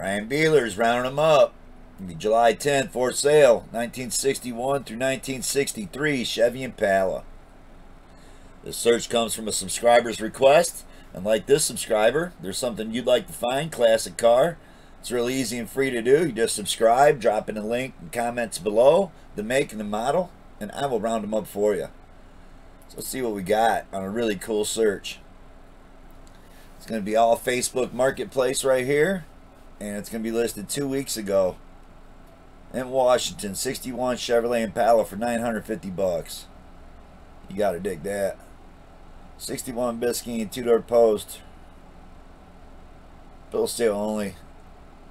Brian Bealer's rounding them up. It'll be July 10th for sale. 1961 through 1963 Chevy Impala. This search comes from a subscriber's request. And like this subscriber, there's something you'd like to find, classic car. It's really easy and free to do. You just subscribe, drop in a link in comments below, the make and the model, and I will round them up for you. So let's see what we got on a really cool search. It's going to be all Facebook Marketplace right here. And it's going to be listed 2 weeks ago in Washington. 61 Chevrolet Impala for $950. You got to dig that. 61 Biscayne 2-door post. Bill sale only.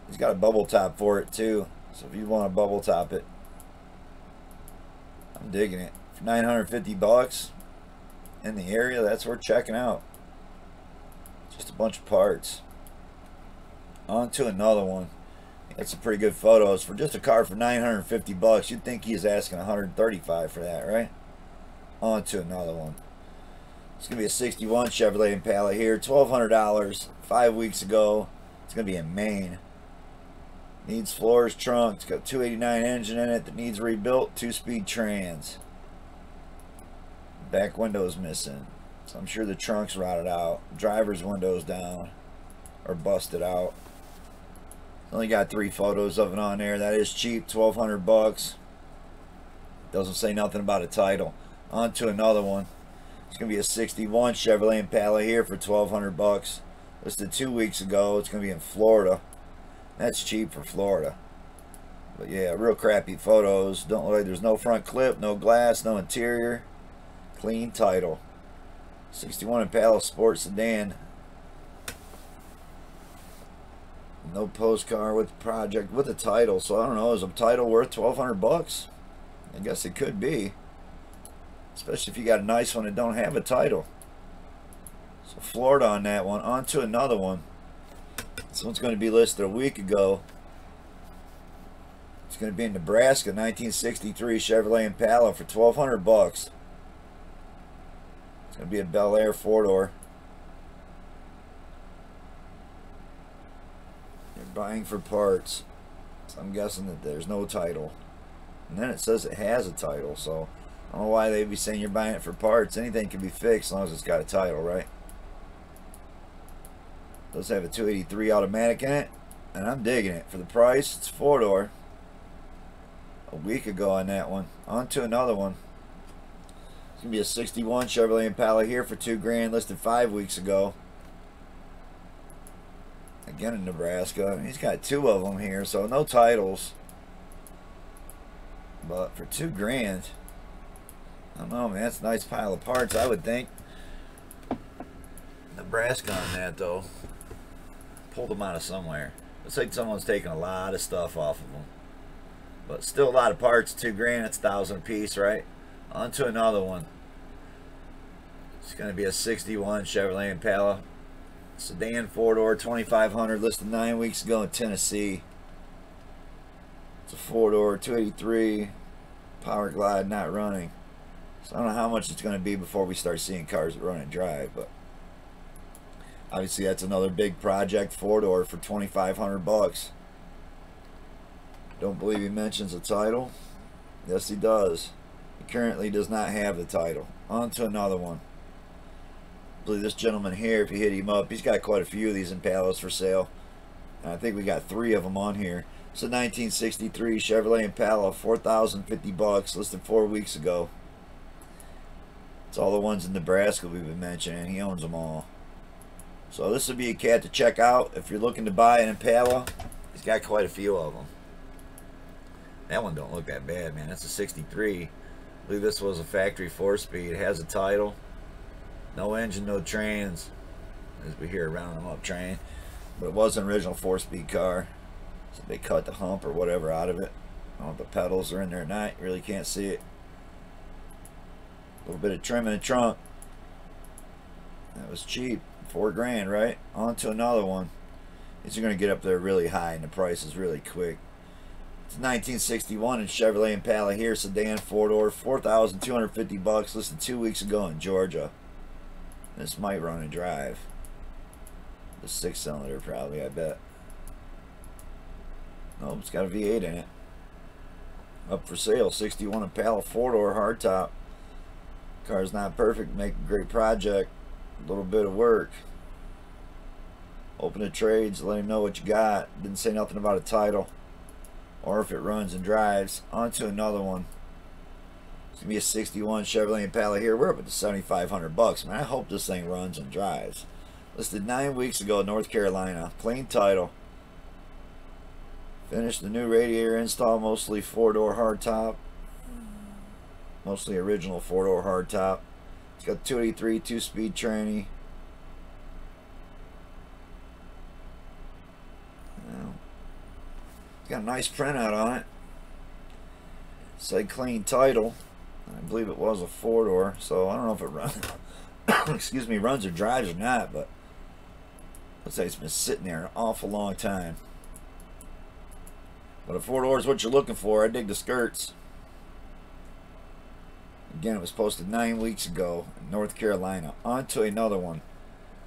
He's got a bubble top for it too. So if you want to bubble top it, I'm digging it. For $950 in the area, that's worth checking out. Just a bunch of parts. On to another one. That's some pretty good photos for just a car for $950. You'd think he's asking $135 for that, right? On to another one. It's gonna be a 61 Chevrolet Impala here, $1,200. 5 weeks ago. It's gonna be in Maine. Needs floors, trunk. It's got 289 engine in it that needs rebuilt. 2-speed trans. Back window's missing, so I'm sure the trunk's rotted out. Driver's window's down or busted out. Only got 3 photos of it on there. That is cheap, $1,200. Doesn't say nothing about a title. On to another one. It's gonna be a 61 Chevrolet Impala here for $1,200. Listed 2 weeks ago. It's gonna be in Florida. That's cheap for Florida. But yeah, real crappy photos. Don't look like there's no front clip, no glass, no interior. Clean title. 61 Impala Sport Sedan. No postcard with the project with a title, so I don't know. Is a title worth $1,200? I guess it could be, especially if you got a nice one that don't have a title. So Florida on that one. On to another one. This one's going to be listed a week ago. It's going to be in Nebraska, 1963 Chevrolet Impala for $1,200. It's going to be a BEALER 4-door. Buying for parts, so I'm guessing that there's no title, and then it says it has a title, so I don't know why they'd be saying you're buying it for parts. Anything can be fixed as long as it's got a title, right? It does have a 283 automatic in it, and I'm digging it. For the price, it's 4-door. A week ago on that one. On to another one. It's gonna be a 61 Chevrolet Impala here for $2,000, listed 5 weeks ago. Again in Nebraska. He's got 2 of them here, so no titles. But for $2,000, I don't know, man. That's a nice pile of parts, I would think. Nebraska on that, though. Pulled them out of somewhere. Looks like someone's taking a lot of stuff off of them. But still a lot of parts. $2,000, that's $1,000 a piece, right? On to another one. It's going to be a 61 Chevrolet Impala. Sedan 4-door, $2,500, listed 9 weeks ago in Tennessee. It's a 4-door, 283, power glide, not running. So I don't know how much it's going to be before we start seeing cars that run and drive, but obviously that's another big project 4-door for $2,500. Don't believe he mentions a title. Yes, he does. He currently does not have the title. On to another one. I believe this gentleman here, if you hit him up, he's got quite a few of these Impalas for sale. And I think we got 3 of them on here. It's a 1963 Chevrolet Impala, $4,050, listed 4 weeks ago. It's all the ones in Nebraska we've been mentioning. He owns them all. So this would be a cat to check out if you're looking to buy an Impala. He's got quite a few of them. That one don't look that bad, man. That's a 63. I believe this was a factory 4-speed. It has a title. No engine, no trans, as we hear rounding them up train. But it was an original 4-speed car. So they cut the hump or whatever out of it. I don't know if the pedals are in there or not. You really can't see it. A little bit of trim in the trunk. That was cheap. $4,000, right? On to another one. These are going to get up there really high, and the price is really quick. It's 1961 in Chevrolet Impala here, sedan 4-door, $4,250, listed 2 weeks ago in Georgia. This might run and drive. The 6-cylinder probably, I bet. Nope, it's got a V8 in it. Up for sale, 61 Impala 4-door hardtop. Car's not perfect, make a great project. A little bit of work. Open the trades, let him know what you got. Didn't say nothing about a title or if it runs and drives. On to another one. It's gonna be a 61 Chevrolet Impala here. We're up at the 7,500 bucks, man. I hope this thing runs and drives. Listed 9 weeks ago in North Carolina. Clean title. Finished the new radiator install, mostly 4-door hardtop. Mostly original 4-door hardtop. It's got 283 2-speed tranny. It's got a nice printout on it. Say clean title. I believe it was a 4-door, so I don't know if it runs excuse me, runs or drives or not, but looks like it's been sitting there an awful long time. But a 4-door is what you're looking for. I dig the skirts. Again, it was posted 9 weeks ago in North Carolina. On to another one.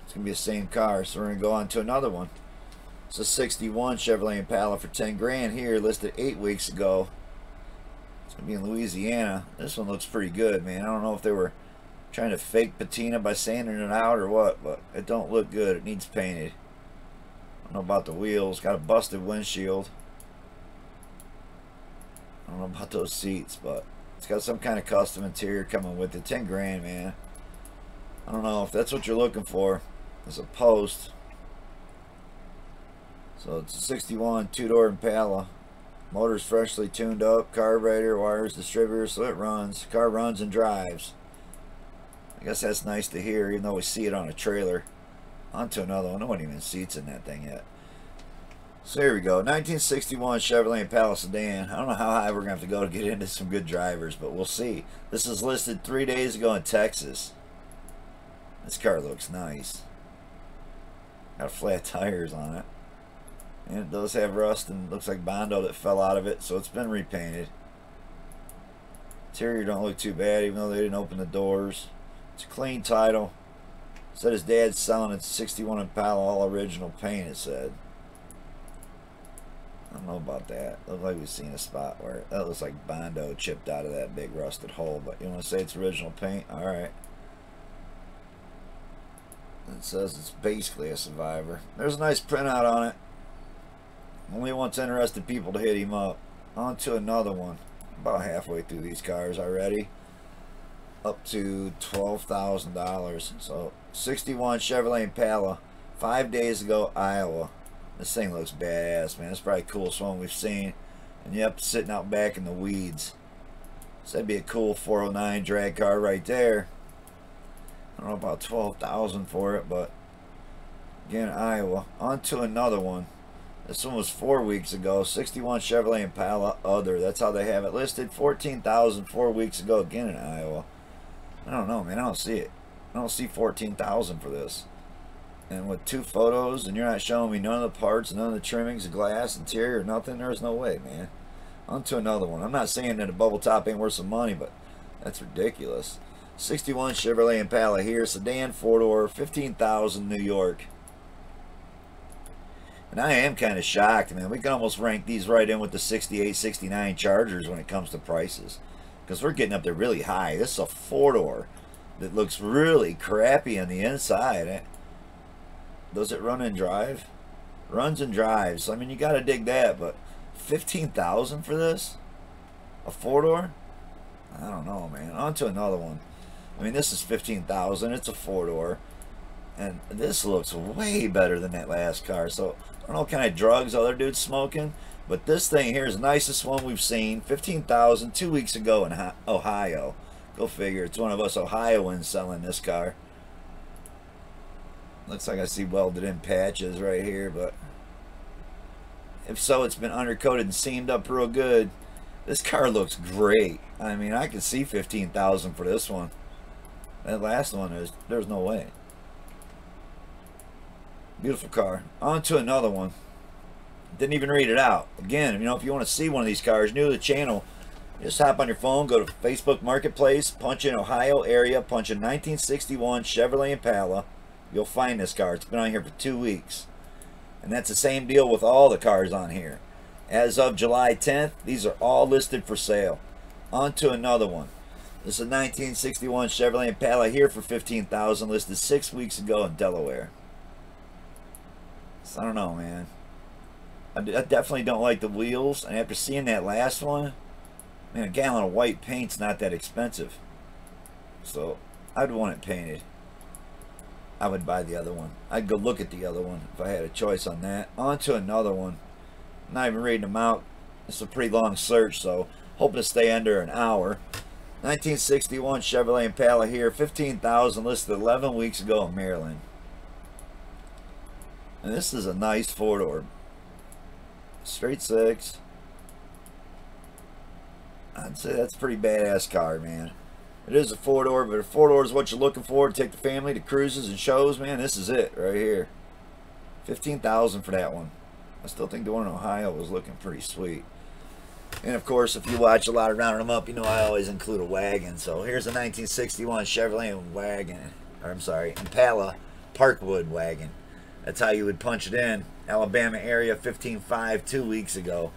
It's going to be the same car, so we're going to go on to another one. It's a 61 Chevrolet Impala for 10 grand here, listed 8 weeks ago. It's going to be in Louisiana. This one looks pretty good, man. I don't know if they were trying to fake patina by sanding it out or what, but it don't look good. It needs painted. I don't know about the wheels. Got a busted windshield. I don't know about those seats, but it's got some kind of custom interior coming with it. 10 grand, man. I don't know if that's what you're looking for. It's a post. So it's a 61 2-door Impala. Motor's freshly tuned up. Carburetor, wires, distributor, so it runs. Car runs and drives. I guess that's nice to hear, even though we see it on a trailer. On to another one. No one even seats in that thing yet. So here we go. 1961 Chevrolet Impala sedan. I don't know how high we're going to have to go to get into some good drivers, but we'll see. This is listed 3 days ago in Texas. This car looks nice. Got flat tires on it. And it does have rust and looks like Bondo that fell out of it, so it's been repainted. Interior don't look too bad, even though they didn't open the doors. It's a clean title. Said his dad's selling it 61 Impala, all original paint, it said. I don't know about that. Looks like we've seen a spot where that looks like Bondo chipped out of that big rusted hole, but you want to say it's original paint? Alright. It says it's basically a Survivor. There's a nice printout on it. Only wants interested people to hit him up. On to another one. About halfway through these cars already. Up to $12,000. So 61 Chevrolet Impala. 5 days ago, Iowa. This thing looks badass, man. It's probably the coolest one we've seen. And yep, sitting out back in the weeds. So that'd be a cool 409 drag car right there. I don't know about 12,000 for it, but again, Iowa. On to another one. This one was 4 weeks ago. 61 Chevrolet Impala other. That's how they have it listed. 14,000 4 weeks ago. Again in Iowa. I don't know, man. I don't see it. I don't see 14,000 for this. And with 2 photos, and you're not showing me none of the parts, none of the trimmings, the glass, interior, nothing. There's no way, man. On to another one. I'm not saying that a bubble top ain't worth some money, but that's ridiculous. 61 Chevrolet Impala here. Sedan 4-door. 15,000 New York. And I am kind of shocked, man. We can almost rank these right in with the 68, 69 Chargers when it comes to prices. Because we're getting up there really high. This is a 4-door that looks really crappy on the inside. Does it run and drive? Runs and drives. I mean, you got to dig that, but 15,000 for this? A 4-door? I don't know, man. On to another one. I mean, this is 15,000. It's a 4-door. And this looks way better than that last car. So, I don't know what kind of drugs other dude's smoking. But this thing here is the nicest one we've seen. 15,000 2 weeks ago in Ohio. Go figure. It's one of us Ohioans selling this car. Looks like I see welded in patches right here. But if so, it's been undercoated and seamed up real good. This car looks great. I mean, I can see 15,000 for this one. That last one, there's no way. Beautiful car. On to another one. Didn't even read it out. Again, you know, if you want to see one of these cars, new to the channel, just hop on your phone, go to Facebook Marketplace, punch in Ohio area, punch in 1961 Chevrolet Impala. You'll find this car. It's been on here for 2 weeks. And that's the same deal with all the cars on here. As of July 10th, these are all listed for sale. On to another one. This is a 1961 Chevrolet Impala here for $15,000, listed 6 weeks ago in Delaware. So I don't know, man. I definitely don't like the wheels, and after seeing that last one, man, a gallon of white paint's not that expensive. So I'd want it painted. I would buy the other one. I'd go look at the other one if I had a choice on that. On to another one. I'm not even reading them out. It's a pretty long search, so hoping to stay under an hour. 1961 Chevrolet Impala here, $15,000, listed 11 weeks ago in Maryland. And this is a nice four-door. Straight six. I'd say that's a pretty badass car, man. It is a four-door, but a four-door is what you're looking for to take the family to cruises and shows, man. This is it right here. $15,000 for that one. I still think the one in Ohio was looking pretty sweet. And of course, if you watch a lot of Rounding Them Up, you know I always include a wagon. So here's a 1961 Chevrolet wagon, or I'm sorry, Impala Parkwood wagon. That's how you would punch it in. Alabama area, 15.5, 2 weeks ago.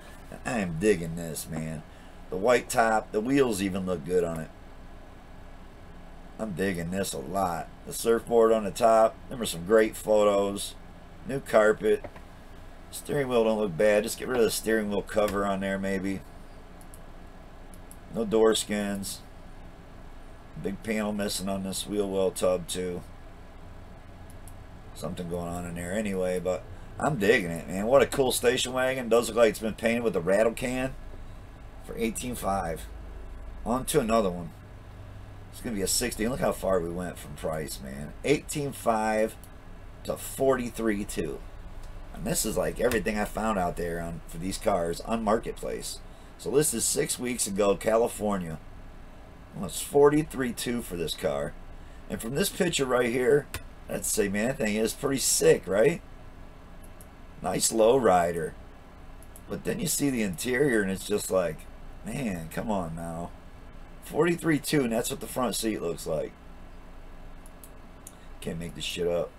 I am digging this, man. The white top, the wheels even look good on it. I'm digging this a lot. The surfboard on the top. There were some great photos. New carpet. Steering wheel don't look bad. Just get rid of the steering wheel cover on there, maybe. No door skins. Big panel missing on this wheel well tub too. Something going on in there anyway, but I'm digging it, man. What a cool station wagon. Does look like it's been painted with a rattle can for $18,500. On to another one. It's going to be a 60. Look how far we went from price, man. $18,500 to $43,200. And this is like everything I found out there for these cars on Marketplace. So this is 6 weeks ago, California. Well, it's $43,200 for this car. And from this picture right here, I'd say, man, that thing is pretty sick, right? Nice low rider. But then you see the interior and it's just like, man, come on now. $43,200, and that's what the front seat looks like. Can't make this shit up.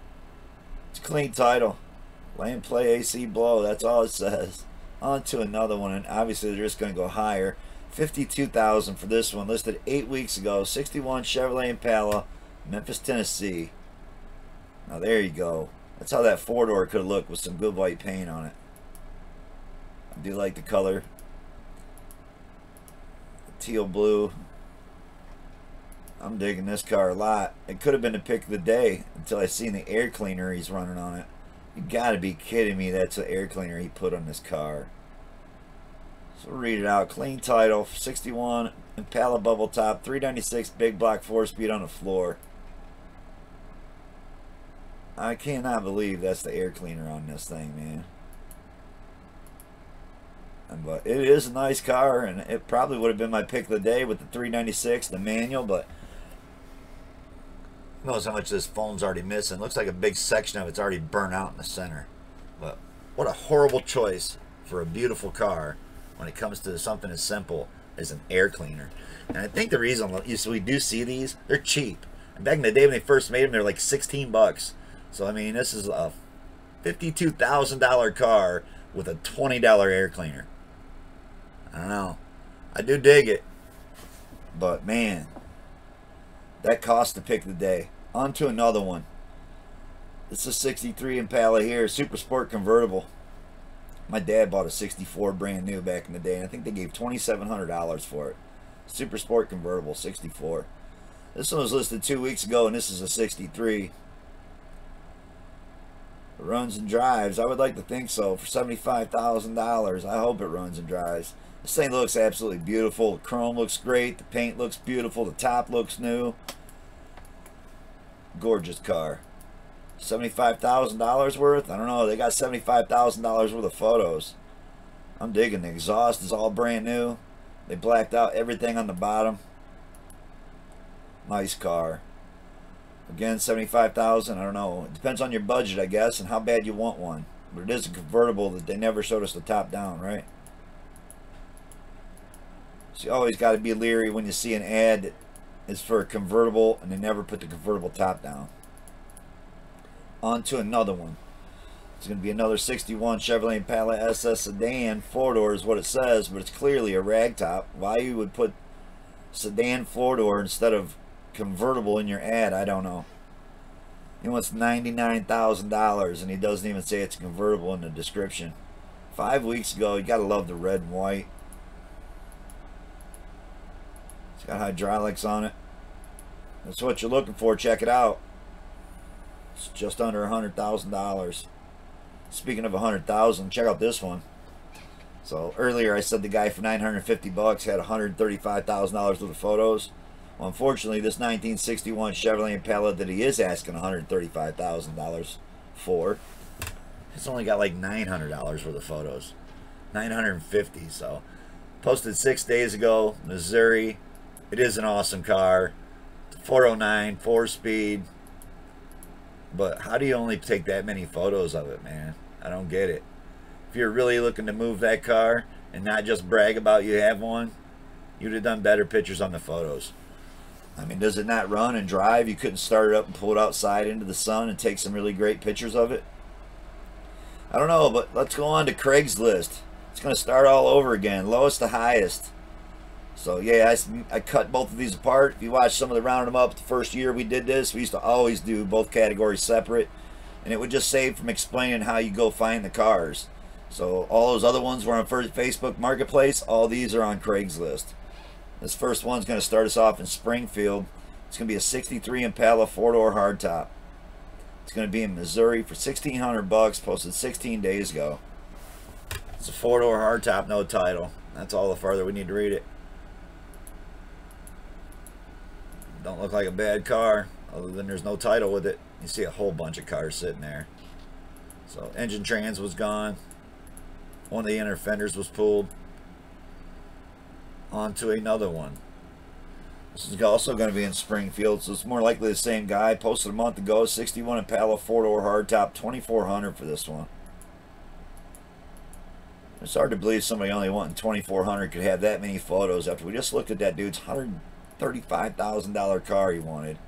It's a clean title. Land play, AC blow, that's all it says. On to another one, and obviously they're just going to go higher. $52,000 for this one, listed 8 weeks ago. 61 Chevrolet Impala, Memphis, Tennessee. Now there you go. That's how that four-door could look with some good white paint on it. I do like the color. The teal blue. I'm digging this car a lot. It could have been the pick of the day until I seen the air cleaner he's running on it. You gotta be kidding me, that's the air cleaner he put on this car. So we'll read it out. Clean title, 61 Impala bubble top, 396 big block 4-speed on the floor. I cannot believe that's the air cleaner on this thing, man. But it is a nice car, and it probably would have been my pick of the day with the 396, the manual, but who knows how much this foam's already missing. Looks like a big section of it's already burnt out in the center. But what a horrible choice for a beautiful car when it comes to something as simple as an air cleaner. And I think the reason we do see these, they're cheap. And back in the day when they first made them, they're like 16 bucks. So I mean, this is a $52,000 car with a $20 air cleaner. I don't know. I do dig it. But man, that cost to pick the day. On to another one. This is a 63 Impala here, Super Sport convertible. My dad bought a 64 brand new back in the day, and I think they gave $2,700 for it. Super Sport convertible, 64. This one was listed 2 weeks ago, and this is a 63. It runs and drives. I would like to think so for $75,000. I hope it runs and drives. This thing looks absolutely beautiful. The chrome looks great. The paint looks beautiful. The top looks new. Gorgeous car. $75,000 worth? I don't know. They got $75,000 worth of photos. I'm digging. The exhaust is all brand new. They blacked out everything on the bottom. Nice car. Again, $75,000. I don't know. It depends on your budget, I guess, and how bad you want one. But it is a convertible that they never showed us the top down, right? So you always got to be leery when you see an ad that is for a convertible and they never put the convertible top down. On to another one. It's going to be another 61 Chevrolet Impala SS sedan. 4-door is what it says, but it's clearly a ragtop. Why you would put sedan 4-door instead of convertible in your ad, I don't know. He wants $99,000 and he doesn't even say it's convertible in the description. 5 weeks ago, you gotta love the red and white. It's got hydraulics on it. That's what you're looking for. Check it out. It's just under $100,000. Speaking of 100,000, check out this one. So earlier I said the guy for 950 bucks had $135,000 worth of photos. Well, unfortunately, this 1961 Chevrolet Impala that he is asking $135,000 for, it's only got like $900 worth of photos. 950. So posted 6 days ago, Missouri. It is an awesome car. 409, 4-speed. But how do you only take that many photos of it, man? I don't get it. If you're really looking to move that car and not just brag about you have one, you'd have done better pictures on the photos. I mean, does it not run and drive? You couldn't start it up and pull it outside into the sun and take some really great pictures of it? I don't know, but let's go on to Craigslist. It's going to start all over again, lowest to highest. So yeah, I cut both of these apart. If you watch some of the rounding them up, the first year we did this, we used to always do both categories separate, and it would just save from explaining how you go find the cars. So all those other ones were on Facebook Marketplace. All these are on Craigslist. This first one's going to start us off in Springfield. It's going to be a 63 Impala 4-door hardtop. It's going to be in Missouri for $1,600, posted 16 days ago. It's a 4-door hardtop, no title. That's all the further we need to read it. Don't look like a bad car, other than there's no title with it. You see a whole bunch of cars sitting there. So engine trans was gone. One of the inner fenders was pulled. On to another one. This is also going to be in Springfield, so it's more likely the same guy. Posted a month ago, 61 Impala 4-door hardtop, $2,400 for this one. It's hard to believe somebody only wanting $2,400 could have that many photos after we just looked at that dude's $135,000 car he wanted,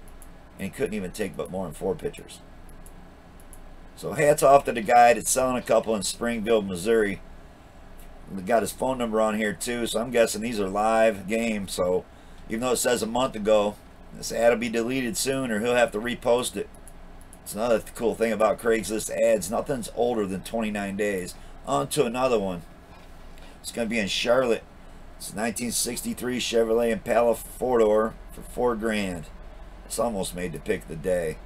and he couldn't even take but more than 4 pictures. So hats off to the guy that's selling a couple in Springfield, Missouri. We got his phone number on here too, so I'm guessing these are live games. So even though it says a month ago, this ad will be deleted soon, or he'll have to repost it. It's another cool thing about Craigslist ads. Nothing's older than 29 days. On to another one. It's going to be in Charlotte. It's a 1963 Chevrolet Impala 4-door for $4,000. It's almost made the pick of the day.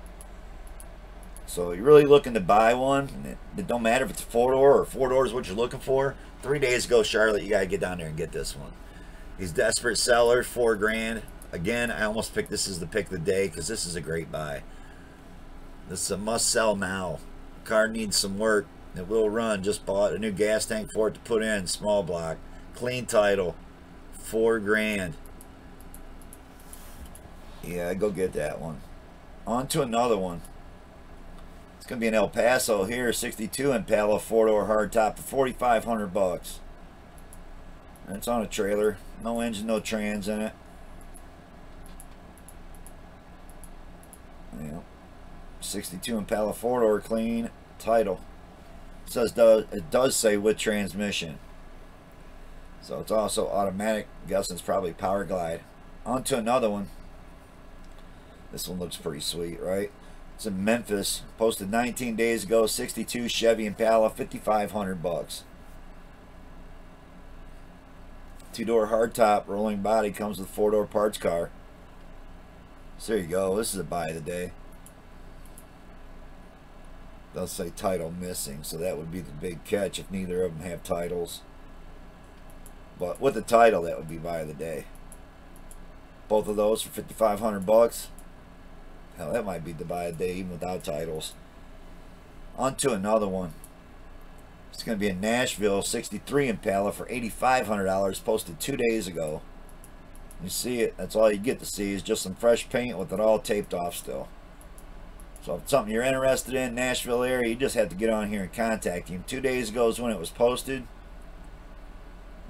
So you're really looking to buy one. It don't matter if it's a 4-door or 4-door is what you're looking for. 3 days ago, Charlotte, you got to get down there and get this one. These desperate sellers, $4,000. Again, I almost picked this as the pick of the day because this is a great buy. This is a must sell now. The car needs some work. It will run. Just bought a new gas tank for it to put in. Small block. Clean title. $4,000. Yeah, go get that one. On to another one. It's going to be in El Paso here. 62 Impala 4-door hardtop for $4,500. It's on a trailer. No engine, no trans in it. Yeah. 62 Impala 4-door clean title. It says it does say with transmission. So it's also automatic. I'm guessing it's probably power glide. On to another one. This one looks pretty sweet, right? It's in Memphis. Posted 19 days ago. 62 Chevy Impala, $5,500. 2-door hardtop, rolling body, comes with 4-door parts car. So there you go. This is a buy of the day. They'll say title missing, so that would be the big catch if neither of them have titles. But with the title, that would be buy of the day. Both of those for $5,500. Hell, that might be the buy of the day even without titles. On to another one. It's going to be in Nashville, 63 Impala for $8,500, posted 2 days ago. You see it. That's all you get to see is just some fresh paint with it all taped off still. So if it's something you're interested in, Nashville area, you just have to get on here and contact him. 2 days ago is when it was posted.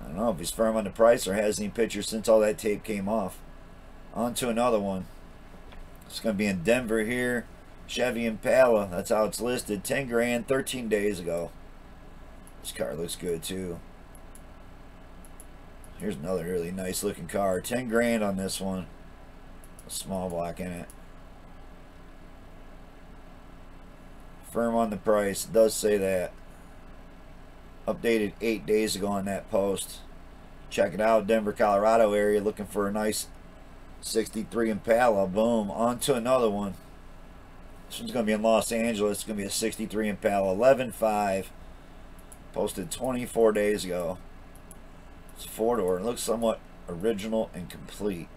I don't know if he's firm on the price or has any pictures since all that tape came off. On to another one. It's going to be in Denver here. Chevy Impala. That's how it's listed. 10 grand, 13 days ago. This car looks good too. Here's another really nice looking car. 10 grand on this one. A small block in it. Firm on the price. It does say that. Updated 8 days ago on that post. Check it out. Denver, Colorado area. Looking for a nice 63 Impala. Boom. On to another one. This one's going to be in Los Angeles. It's going to be a 63 Impala. 11.5. Posted 24 days ago. It's a 4-door. It looks somewhat original and complete.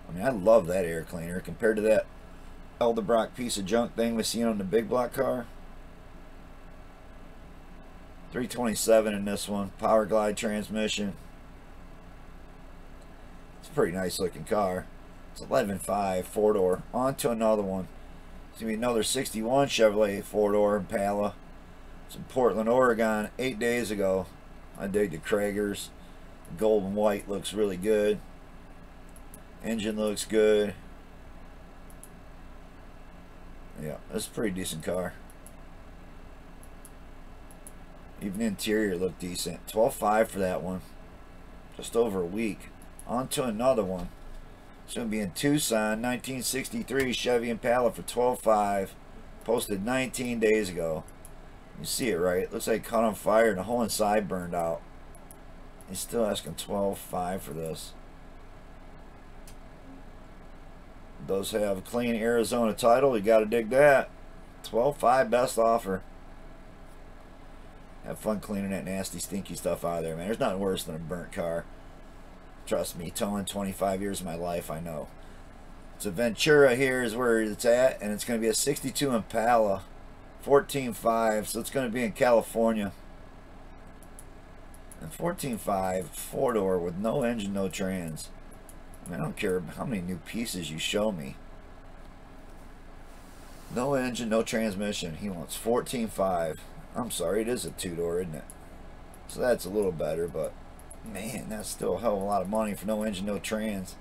I mean, I love that air cleaner compared to that Eldebrock piece of junk thing we seen on the big block car. 327 in this one. Power glide transmission. It's a pretty nice looking car. It's 11.5 4-door. On to another one. It's going to be another 61 Chevrolet 4-door Impala. It's in Portland, Oregon, 8 days ago. I dig the Kragers. Gold and white looks really good. Engine looks good. Yeah, that's a pretty decent car. Even the interior looked decent. 12.5 for that one. Just over a week. On to another one. It's going to be in Tucson, 1963 Chevy Impala for 12.5. Posted 19 days ago. You see it, right? It looks like it caught on fire and the whole inside burned out. He's still asking 12.5 for this. It does have a clean Arizona title. You got to dig that. 12.5 best offer. Have fun cleaning that nasty, stinky stuff out of there, man. There's nothing worse than a burnt car. Trust me, towing 25 years of my life, I know. So Ventura here is where it's at, and it's going to be a 62 Impala. 14.5, so it's going to be in California. And 14.5 4-door with no engine, no trans. I mean, I don't care how many new pieces you show me. No engine, no transmission. He wants 14.5. I'm sorry, it is a 2-door, isn't it? So that's a little better, but man, that's still a hell of a lot of money for no engine, no trans.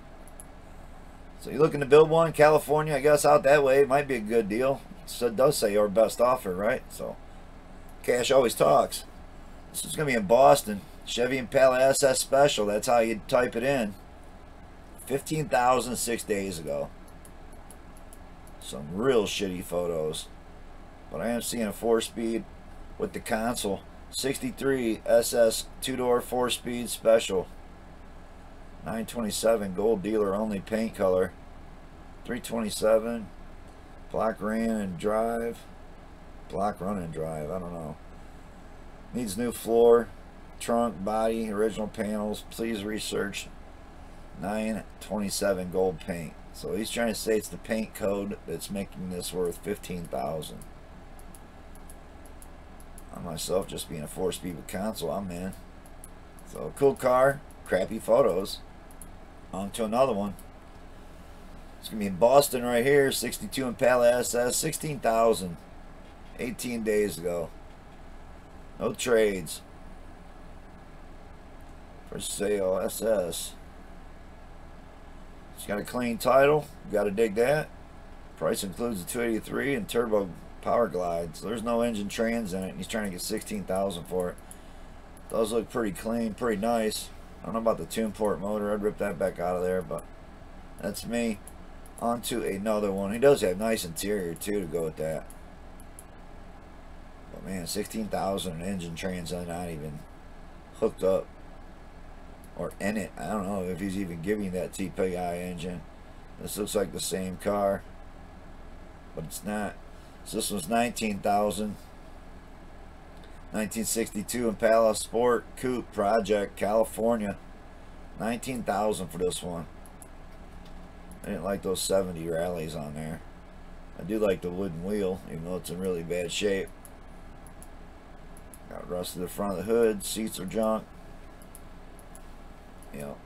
So you're looking to build one in California, I guess out that way. It might be a good deal. So it does say your best offer, right? So cash always talks. This is going to be in Boston. Chevy Impala SS Special. That's how you type it in. 15,000 6 days ago. Some real shitty photos. But I am seeing a 4-speed with the console. 63 SS 2-door 4-speed special. 927 gold dealer only paint color. 327 block run and drive. Block run and drive, I don't know. Needs new floor, trunk, body, original panels. Please research. 927 gold paint. So he's trying to say it's the paint code that's making this worth 15,000. I myself, just being a 4-speed with console, I'm in. So cool car, crappy photos. On to another one. It's gonna be in Boston right here. 62 Impala SS, 16,000. 18 days ago. No trades. For sale, SS. It's got a clean title. You got to dig that. Price includes the 283 and turbo power glide. So there's no engine trans in it. And he's trying to get 16,000 for it. Does look pretty clean, pretty nice. I don't know about the tune port motor. I'd rip that back out of there, but that's me. On to another one. He does have nice interior too to go with that. But man, 16,000 engine trans not even hooked up or in it. I don't know if he's even giving that TPI engine. This looks like the same car, but it's not. So this was 19,000. 1962 Impala Sport Coupe Project, California. 19,000 for this one. I didn't like those 70 rallies on there. I do like the wooden wheel, even though it's in really bad shape. Got rust to the front of the hood. Seats are junk. You know,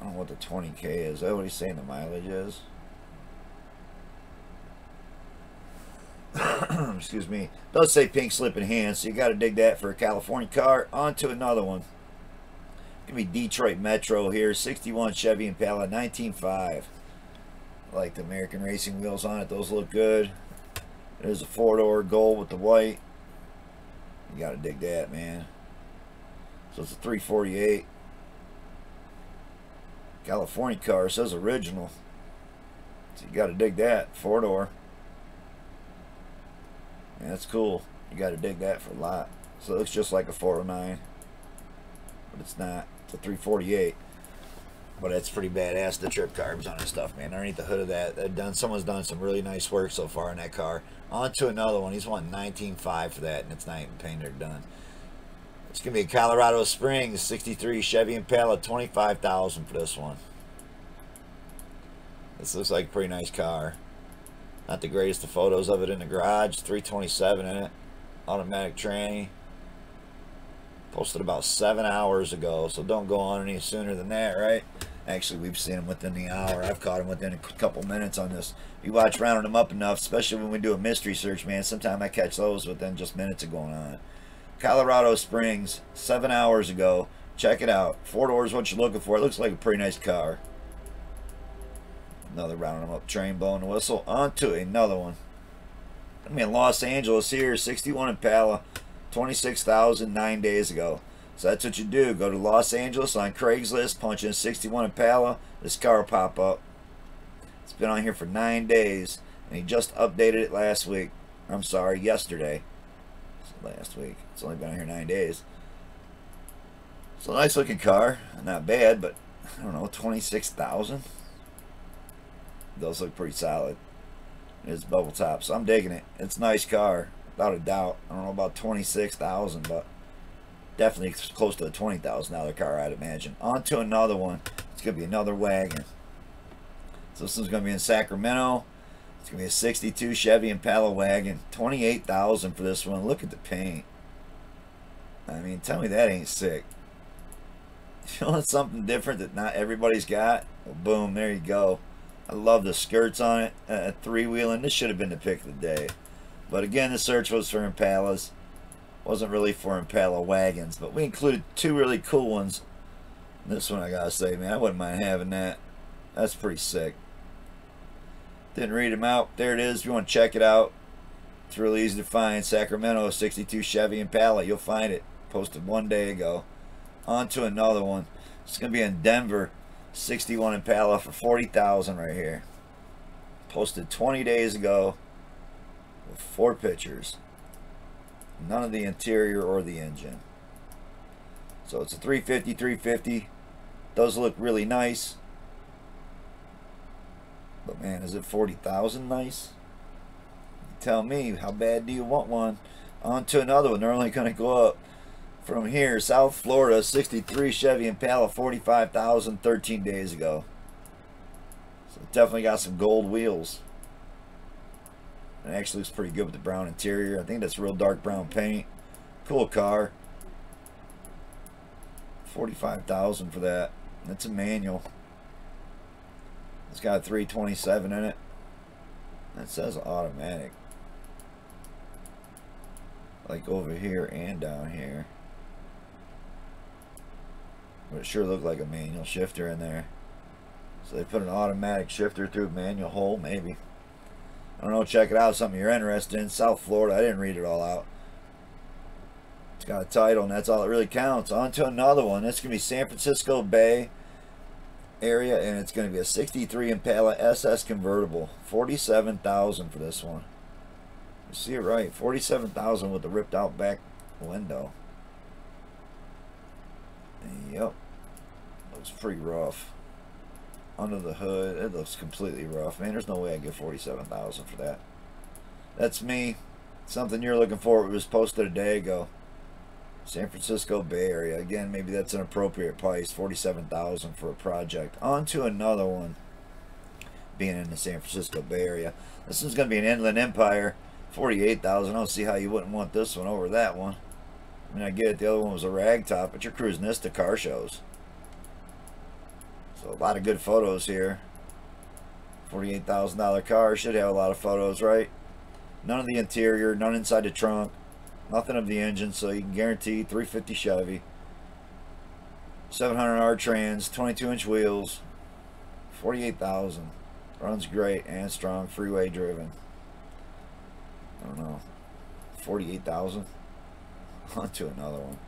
I don't know what the 20K is. Is that what he's saying the mileage is? Excuse me. Does say pink slip in hand, so you got to dig that for a California car. On to another one. Gonna be Detroit Metro here. 61 Chevy Impala, 19.5. I like the American Racing wheels on it. Those look good. There's a 4-door gold with the white. You gotta dig that, man. So it's a 348. California car, says original. So you gotta dig that. 4-door. Yeah, that's cool. You gotta dig that for a lot. So it looks just like a 409. But it's not. It's a 348. But it's pretty badass, the trip carbs on this stuff, man. Underneath the hood of that, someone's done some really nice work so far in that car. On to another one. He's wanting $19,500 for that, and it's not even painted or done. It's going to be a Colorado Springs 63 Chevy Impala, $25,000 for this one. This looks like a pretty nice car. Not the greatest of photos of it in the garage. 327 in it. Automatic tranny. Posted about 7 hours ago, so don't go on any sooner than that, right? Actually, we've seen them within the hour. I've caught them within a couple minutes on this. You watch rounding them up enough, especially when we do a mystery search, man. Sometimes I catch those within just minutes of going on. Colorado Springs, 7 hours ago. Check it out. 4 doors, what you're looking for. It looks like a pretty nice car. Another rounding them up train, blowing the whistle. On to another one. I'm in Los Angeles here, 61 Impala. 26,000 9 days ago. So that's what you do. Go to Los Angeles on Craigslist, punch in 61 Impala. This car will pop up. It's been on here for 9 days, and he just updated it last week. I'm sorry, yesterday. So last week. It's only been on here 9 days. It's a nice looking car. Not bad, but I don't know, 26,000. Those look pretty solid. It's bubble top, so I'm digging it. It's a nice car. Without a doubt. I don't know about 26,000, but definitely close to a $20,000 car, I'd imagine. On to another one. It's going to be another wagon. So this one's going to be in Sacramento. It's going to be a 62 Chevy Impala wagon. $28,000 for this one. Look at the paint. I mean, tell me that ain't sick. You want something different that not everybody's got? Well, boom, there you go. I love the skirts on it. Three-wheeling. This should have been the pick of the day. But again, the search was for Impalas. Wasn't really for Impala wagons, but we included 2 really cool ones. This one, I gotta say, man, I wouldn't mind having that. That's pretty sick. Didn't read them out. There it is. If you want to check it out, it's really easy to find. Sacramento 62 Chevy Impala. You'll find it. Posted 1 day ago. On to another one. It's gonna be in Denver. 61 Impala for $40,000 right here. Posted 20 days ago. 4 pictures. None of the interior or the engine. So it's a 350. Does look really nice. But man, is it 40,000 nice? You tell me, how bad do you want one? On to another one. They're only going to go up from here. South Florida, 63 Chevy Impala, 45,000 13 days ago. So it definitely got some gold wheels. It actually looks pretty good with the brown interior. I think that's real dark brown paint. Cool car. 45,000 for that. That's a manual. It's got a 327 in it. That says automatic. Like over here and down here. But it sure looked like a manual shifter in there. So they put an automatic shifter through a manual hole, maybe. I don't know, check it out, something you're interested in. South Florida, I didn't read it all out. It's got a title, and that's all that really counts. On to another one. It's going to be San Francisco Bay area, and it's going to be a 63 Impala SS convertible. $47,000 for this one. You see it right, $47,000 with the ripped out back window. Yep. Looks pretty rough. Under the hood, it looks completely rough. Man, there's no way I'd get $47,000 for that. That's me. Something you're looking for. It was posted a day ago. San Francisco Bay Area. Again, maybe that's an appropriate price. $47,000 for a project. On to another one. Being in the San Francisco Bay Area. This one's going to be an Inland Empire. $48,000. I don't see how you wouldn't want this one over that one. I mean, I get it. The other one was a rag top, but you're cruising this to car shows. So a lot of good photos here. $48,000 car. Should have a lot of photos, right? None of the interior, none inside the trunk, nothing of the engine, so you can guarantee 350 Chevy. 700R trans, 22-inch wheels. $48,000. Runs great and strong, freeway driven. I don't know, 48,000. On to another one.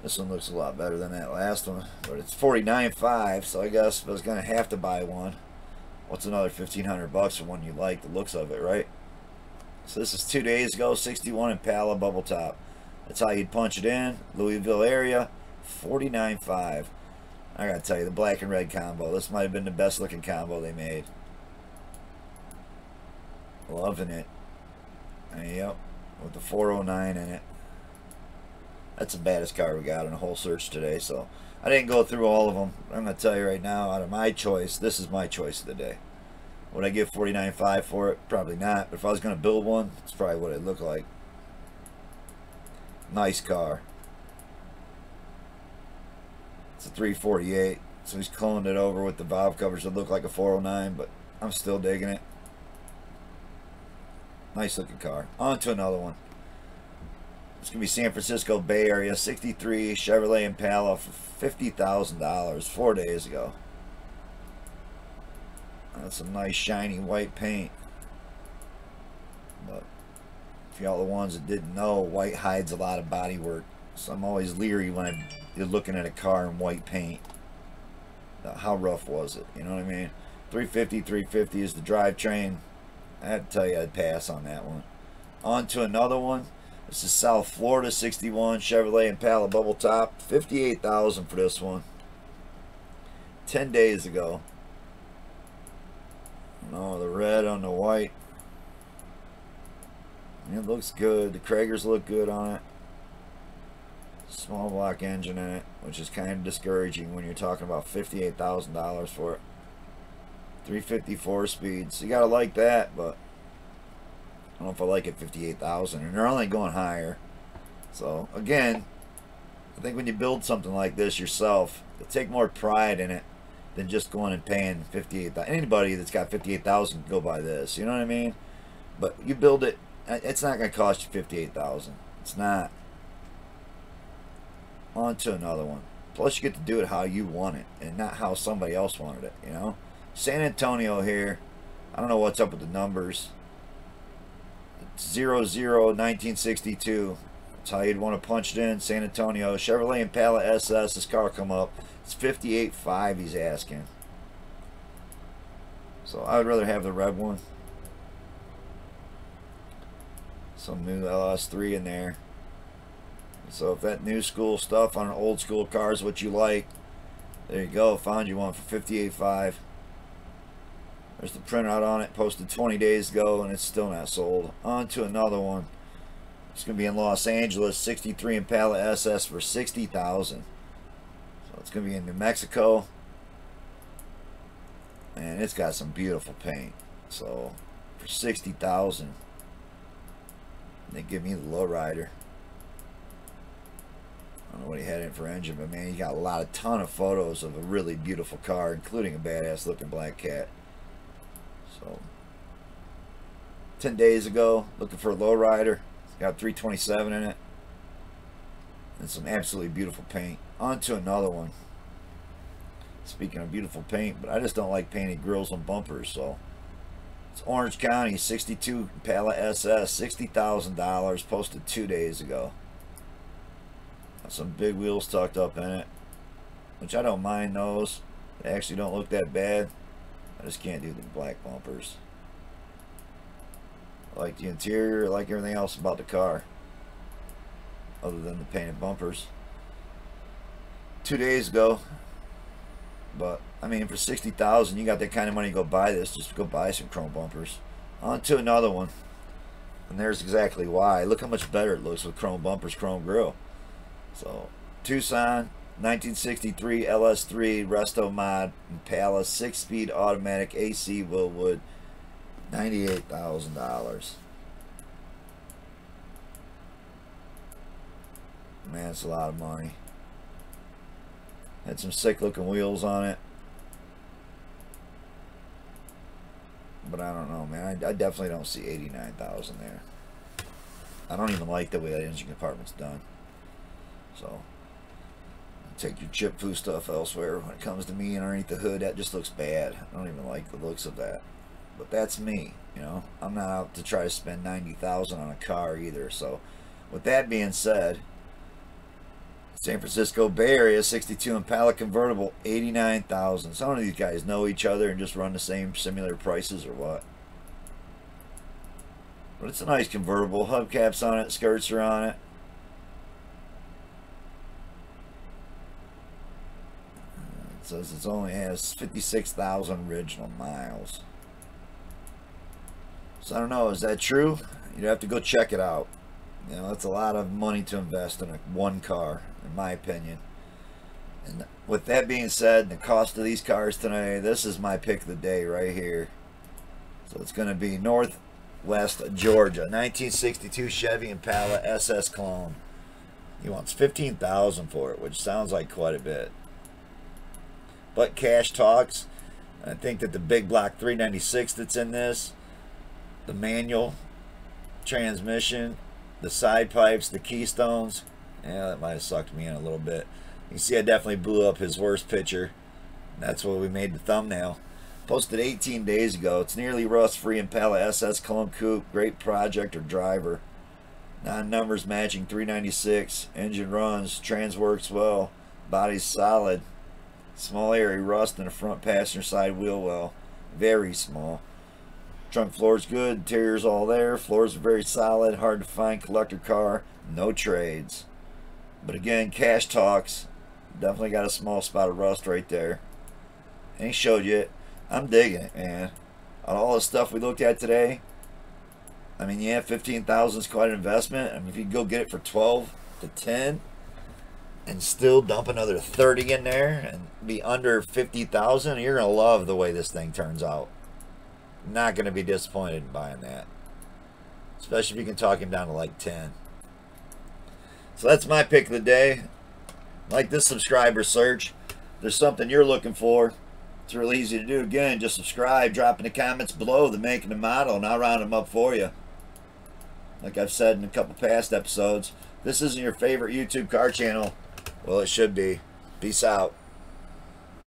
This one looks a lot better than that last one, but it's 49.5. So I guess if I was gonna have to buy one, what's another 1,500 bucks for one you like the looks of it, right? So this is 2 days ago, 61 Impala bubble top. That's how you'd punch it in. Louisville area, 49.5. I gotta tell you, the black and red combo, this might have been the best looking combo they made. Loving it. And yep, with the 409 in it. That's the baddest car we got in the whole search today. So I didn't go through all of them. I'm gonna tell you right now, out of my choice, this is my choice of the day. Would I give 49.5 for it? Probably not. But if I was gonna build one, it's probably what it looked like. Nice car. It's a 348. So he's cloned it over with the valve covers that look like a 409, but I'm still digging it. Nice looking car. On to another one. It's going to be San Francisco Bay Area, 63 Chevrolet Impala for $50,000 4 days ago. That's some nice shiny white paint. But if y'all the ones that didn't know, white hides a lot of body work. So I'm always leery when you're looking at a car in white paint. How rough was it? You know what I mean? 350 is the drivetrain. I had to tell you I'd pass on that one. On to another one. This is South Florida, 61 Chevrolet Impala bubble top, 58,000 for this one. 10 days ago. No, the red on the white. It looks good. The Kragers look good on it. Small block engine in it, which is kind of discouraging when you're talking about $58,000 for it. 354 speeds. You gotta like that, but I don't know if I like it 58,000, and they're only going higher. So again, I think when you build something like this yourself, you take more pride in it than just going and paying 58,000. Anybody that's got 58,000 can go buy this. You know what I mean? But you build it, it's not going to cost you 58,000. It's not. On to another one. Plus, you get to do it how you want it, and not how somebody else wanted it. You know, San Antonio here. I don't know what's up with the numbers. 00/1962. That's how you'd want to punch it in. San Antonio Chevrolet Impala SS. This car come up. It's 58.5 he's asking. So I would rather have the red one. Some new LS3 in there. So if that new school stuff on an old school car is what you like, there you go. Found you one for 58.5. There's the printout on it, posted 20 days ago, and it's still not sold. On to another one. It's going to be in Los Angeles, 63 Impala SS for 60,000. So it's going to be in New Mexico, and it's got some beautiful paint. So for 60,000, they give me the lowrider. I don't know what he had in for engine, but man, he got a ton of photos of a really beautiful car, including a badass looking black cat. So 10 days ago, looking for a lowrider. It's got 327 in it, and some absolutely beautiful paint. On to another one. Speaking of beautiful paint, but I just don't like painted grills and bumpers. So it's Orange County, 62 Impala SS, $60,000, posted 2 days ago. Got some big wheels tucked up in it, which I don't mind those. They actually don't look that bad. I just can't do the black bumpers. I like the interior, I like everything else about the car, other than the painted bumpers. 2 days ago. But I mean, for 60,000, you got that kind of money to go buy this. Just go buy some chrome bumpers. On to another one, and there's exactly why. Look how much better it looks with chrome bumpers, chrome grille. So Tucson, 1963 LS3 Resto Mod Impala 6-speed automatic AC Willwood, $98,000. Man, it's a lot of money. Had some sick looking wheels on it, but I don't know, man. I definitely don't see 89,000 there. I don't even like the way that engine compartment's done. So take your chip foo stuff elsewhere. When it comes to me underneath the hood, that just looks bad. I don't even like the looks of that. But that's me, you know. I'm not out to try to spend $90,000 on a car either. So, with that being said, San Francisco Bay Area 62 Impala convertible, $89,000. Some of these guys know each other and just run the same similar prices or what. But it's a nice convertible. Hubcaps on it, skirts are on it. It says it only has 56,000 original miles. So I don't know, is that true? You'd have to go check it out. You know, that's a lot of money to invest in one car, in my opinion. And with that being said, the cost of these cars today, this is my pick of the day right here. So it's going to be Northwest Georgia, 1962 Chevy Impala SS clone. He wants $15,000 for it, which sounds like quite a bit. But cash talks. I think that the big block 396 that's in this, the manual transmission, the side pipes, the keystones, yeah, that might have sucked me in a little bit. You see I definitely blew up his worst picture. That's what we made the thumbnail. Posted 18 days ago. It's nearly rust-free Impala SS Clone Coupe. Great project or driver. Non-numbers matching 396. Engine runs. Trans works well. Body's solid. Small area rust in the front passenger side wheel well. Very small. Trunk floor's good. Interior's all there. Floors are very solid. Hard to find collector car. No trades. But again, cash talks. Definitely got a small spot of rust right there. And he showed you it. I'm digging it, man. On all the stuff we looked at today, I mean, yeah, $15,000 is quite an investment. I mean, if you go get it for 12 to 10 and still dump another 30 in there and be under 50,000, you're going to love the way this thing turns out. Not going to be disappointed in buying that. Especially if you can talk him down to like 10. So that's my pick of the day. Like this subscriber search. If there's something you're looking for, it's really easy to do. Again, just subscribe, drop in the comments below the make and the model, and I'll round them up for you. Like I've said in a couple past episodes, this isn't your favorite YouTube car channel. Well, it should be. Peace out.